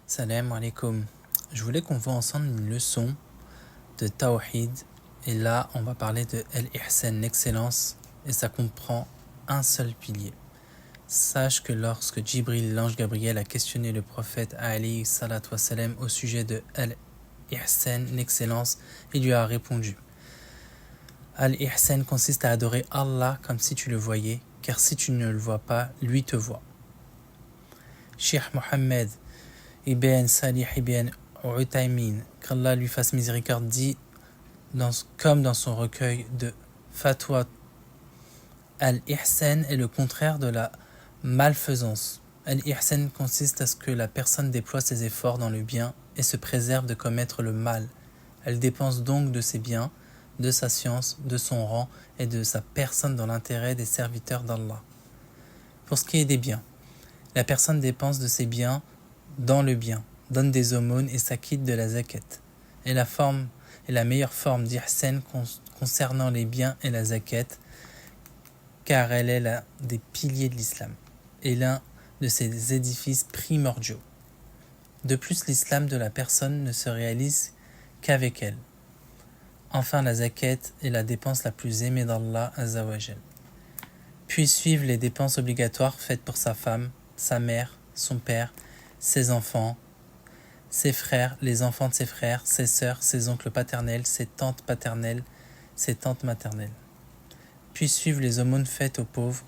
Salam alaikum. Je voulais qu'on voit ensemble une leçon de Tawhid. Et là, on va parler de Al-Ihsan, l'excellence. Et ça comprend un seul pilier. Sache que lorsque Jibril, l'ange Gabriel, a questionné le prophète alayhi salatu wassalam au sujet de Al-Ihsan, l'excellence, il lui a répondu: Al-Ihsan consiste à adorer Allah comme si tu le voyais, car si tu ne le vois pas, lui te voit. Cheikh Mohammed Ibn Salih Ibn Uthaymin, qu'Allah lui fasse miséricorde, dit comme dans son recueil de Fatwa: Al-Ihsan est le contraire de la malfaisance. Al-Ihsan consiste à ce que la personne déploie ses efforts dans le bien et se préserve de commettre le mal. Elle dépense donc de ses biens, de sa science, de son rang et de sa personne dans l'intérêt des serviteurs d'Allah. Pour ce qui est des biens, la personne dépense de ses biens dans le bien, donne des aumônes et s'acquitte de la zakat. Et la meilleure forme d'ihsan concernant les biens est la zakat, car elle est l'un des piliers de l'islam et l'un de ses édifices primordiaux. De plus, l'islam de la personne ne se réalise qu'avec elle. Enfin, la zakat est la dépense la plus aimée d'Allah Azza wa Jal. Puis suivent les dépenses obligatoires faites pour sa femme, sa mère, son père, ses enfants, ses frères, les enfants de ses frères, ses sœurs, ses oncles paternels, ses tantes paternelles, ses tantes maternelles. Puis suivent les aumônes faites aux pauvres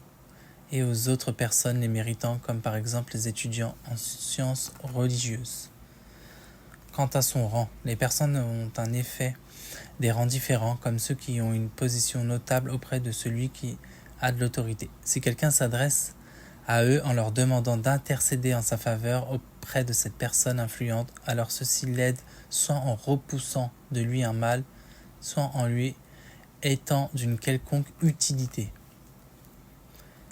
et aux autres personnes les méritant, comme par exemple les étudiants en sciences religieuses. Quant à son rang, les personnes ont en effet des rangs différents, comme ceux qui ont une position notable auprès de celui qui a de l'autorité. Si quelqu'un s'adresse à eux en leur demandant d'intercéder en sa faveur auprès de cette personne influente, alors ceux-ci l'aident soit en repoussant de lui un mal, soit en lui étant d'une quelconque utilité.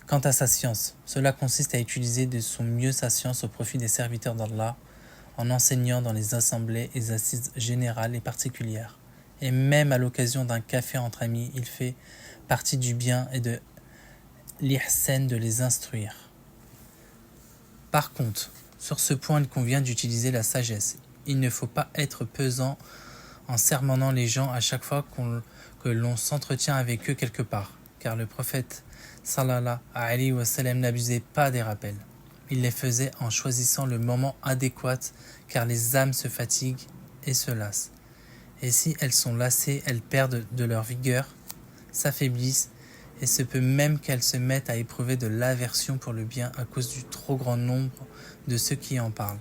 Quant à sa science, cela consiste à utiliser de son mieux sa science au profit des serviteurs d'Allah, en enseignant dans les assemblées et assises générales et particulières. Et même à l'occasion d'un café entre amis, il fait partie du bien et de l'ihsan de les instruire. Par contre, sur ce point, il convient d'utiliser la sagesse. Il ne faut pas être pesant en sermonnant les gens à chaque fois que l'on s'entretient avec eux quelque part, car le prophète sallallahu alayhi wa sallam n'abusait pas des rappels. Il les faisait en choisissant le moment adéquat, car les âmes se fatiguent et se lassent. Et si elles sont lassées, elles perdent de leur vigueur, s'affaiblissent, et se peut même qu'elles se mettent à éprouver de l'aversion pour le bien à cause du trop grand nombre de ceux qui en parlent.